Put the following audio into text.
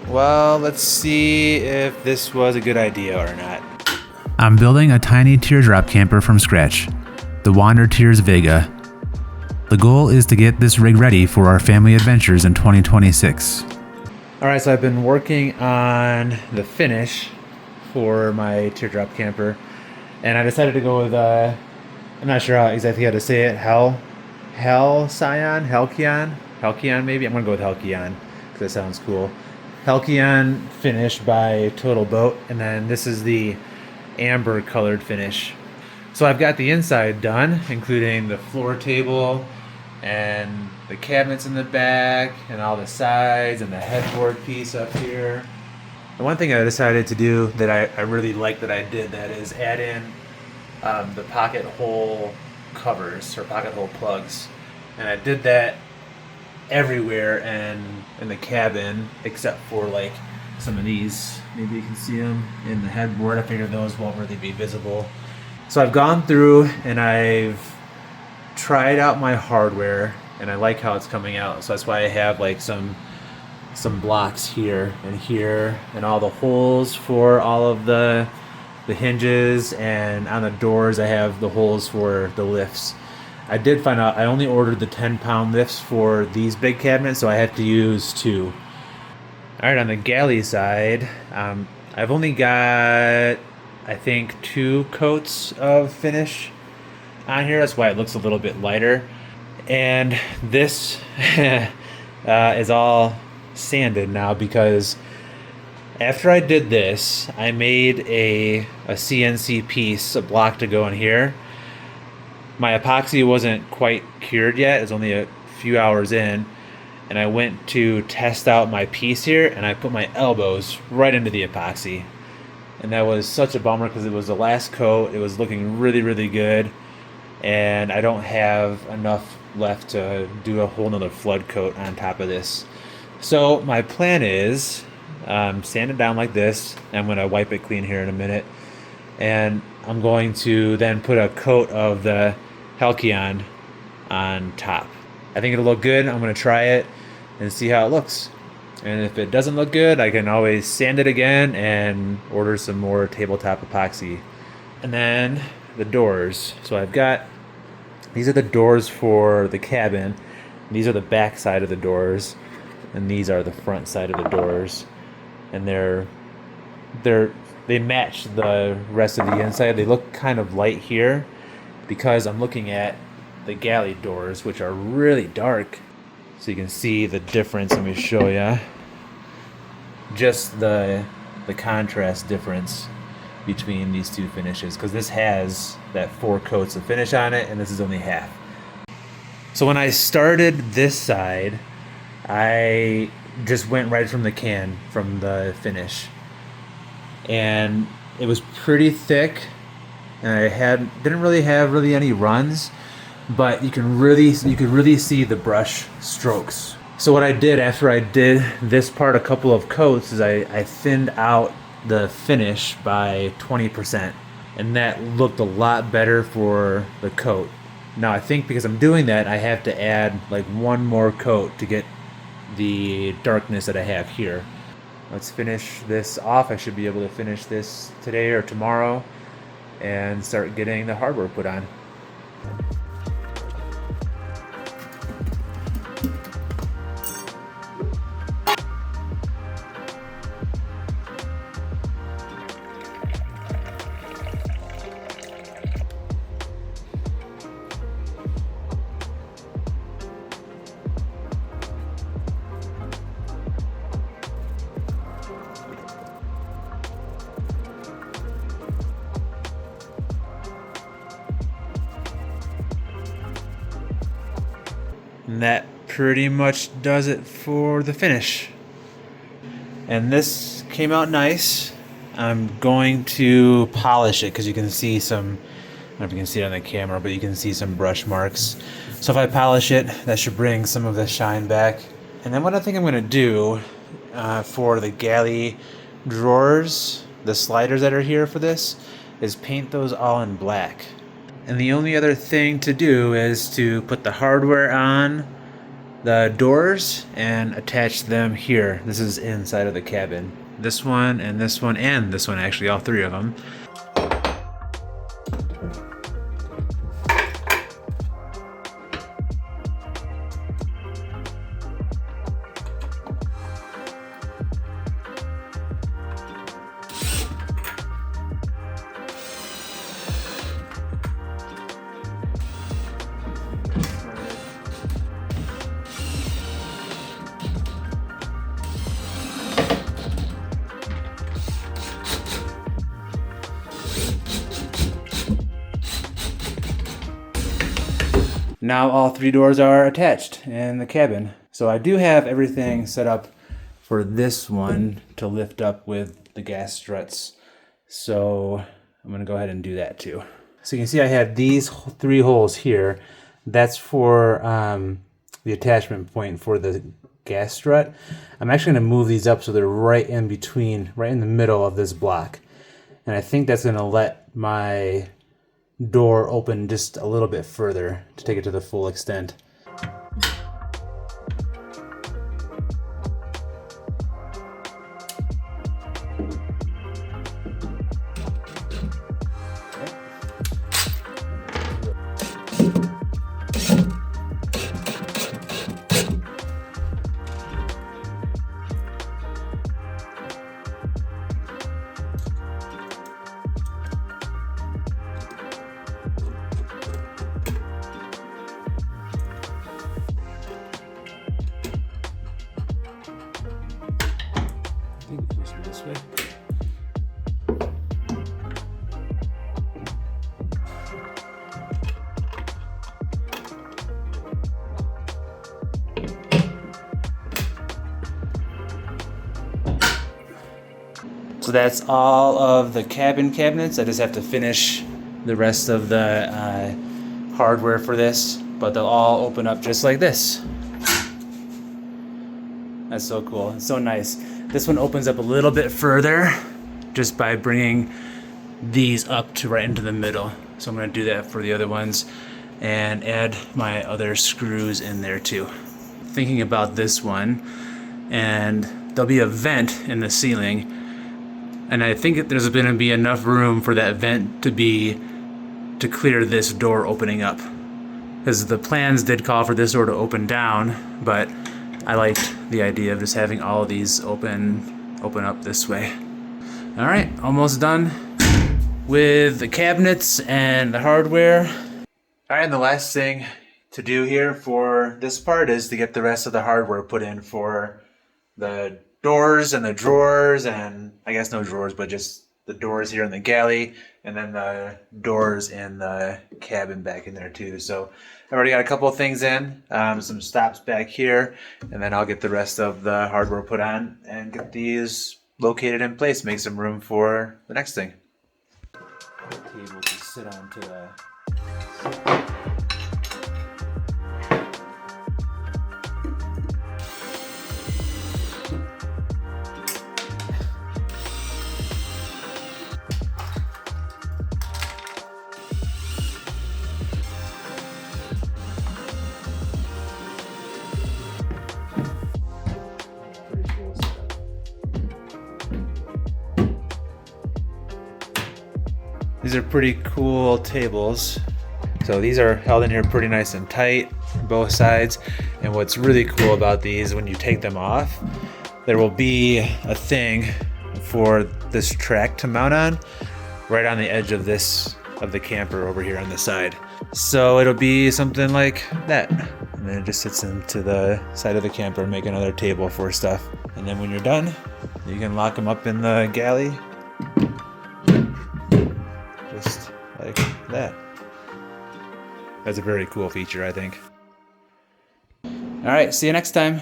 Well, let's see if this was a good idea or not. I'm building a tiny teardrop camper from scratch, the Wander Tears Vaga. The goal is to get this rig ready for our family adventures in 2026. Alright, so I've been working on the finish for my teardrop camper, and I decided to go with, I'm not sure exactly how to say it, Halcyon maybe? I'm going to go with Halcyon, because that sounds cool. Halcyon finish by TotalBoat, and then this is the amber colored finish. So I've got the inside done, including the floor table and the cabinets in the back and all the sides and the headboard piece up here. The one thing I decided to do that I really like that I did that is add in the pocket hole covers or pocket hole plugs, and I did that everywhere and in the cabin except for like some of these. Maybe you can see them in the headboard. I figured those won't really be visible. So I've gone through and I've tried out my hardware and I like how it's coming out. So that's why I have like some blocks here and all the holes for all of the hinges, and on the doors I have the holes for the lifts. I did find out I only ordered the 10-pound lifts for these big cabinets, so I have to use 2. Alright, on the Galley side, I've only got, I think, 2 coats of finish on here. That's why it looks a little bit lighter. And this is all sanded now, because after I did this, I made a CNC piece, a block to go in here. My epoxy wasn't quite cured yet. It was only a few hours in. And I went to test out my piece here, and I put my elbows right into the epoxy. And that was such a bummer because it was the last coat. It was looking really, really good. And I don't have enough left to do a whole nother flood coat on top of this. So my plan is sand it down like this. I'm going to wipe it clean here in a minute. And I'm going to then put a coat of the Halcyon on top. I think it'll look good. I'm going to try it and see how it looks. And if it doesn't look good, I can always sand it again and order some more tabletop epoxy. And then the doors. So I've got, these are the doors for the cabin. These are the back side of the doors. And these are the front side of the doors. And they match the rest of the inside. They look kind of light here because I'm looking at the Galley doors, which are really dark. So you can see the difference. Let me show you. Just the contrast difference between these 2 finishes, because this has that 4 coats of finish on it and this is only half. So when I started this side, I just went right from the can, from the finish, and it was pretty thick, and I didn't really have any runs, but you could really see the brush strokes. So what I did after I did this part a couple of coats is I thinned out the finish by 20%, and that looked a lot better for the coat. Now I think because I'm doing that, I have to add like 1 more coat to get the darkness that I have here. Let's finish this off. I should be able to finish this today or tomorrow and start getting the hardware put on. And that pretty much does it for the finish. And this came out nice. I'm going to polish it because you can see some, I don't know if you can see it on the camera, but you can see some brush marks. So if I polish it, that should bring some of the shine back. And then what I think I'm going to do for the Galley drawers, the sliders that are here for this, is paint those all in black. And the only other thing to do is to put the hardware on the doors and attach them here. This is inside of the cabin. This one and this one and this one, actually, all three of them. Now all three doors are attached in the cabin. So I do have everything set up for this one to lift up with the gas struts. So I'm gonna go ahead and do that too. So you can see I have these three holes here. That's for the attachment point for the gas strut. I'm actually gonna move these up so they're right in between, right in the middle of this block. And I think that's gonna let my door open just a little bit further to take it to the full extent. I think it goes this way. So that's all of the cabin cabinets. I just have to finish the rest of the hardware for this, but they'll all open up just like this. That's so cool. It's so nice. This one opens up a little bit further just by bringing these up to right into the middle. So I'm going to do that for the other ones and add my other screws in there too. Thinking about this one, and there'll be a vent in the ceiling, and I think there's going to be enough room for that vent to clear this door opening up. Because the plans did call for this door to open down, but I liked the idea of just having all of these open up this way. All right, almost done with the cabinets and the hardware. All right, and the last thing to do here for this part is to get the rest of the hardware put in for the doors and the drawers, and I guess no drawers, but just the doors here in the galley, and then the doors in the cabin back in there too. So I've already got a couple of things in, some stops back here, and then I'll get the rest of the hardware put on and get these located in place, make some room for the next thing. The table to sit on to the These are pretty cool tables. So these are held in here pretty nice and tight, both sides. And what's really cool about these, when you take them off, there will be a thing for this track to mount on, right on the edge of the camper over here on the side. So it'll be something like that. And then it just sits into the side of the camper and make another table for stuff. And then when you're done, you can lock them up in the galley. Just like that. That's a very cool feature, I think. All right, see you next time.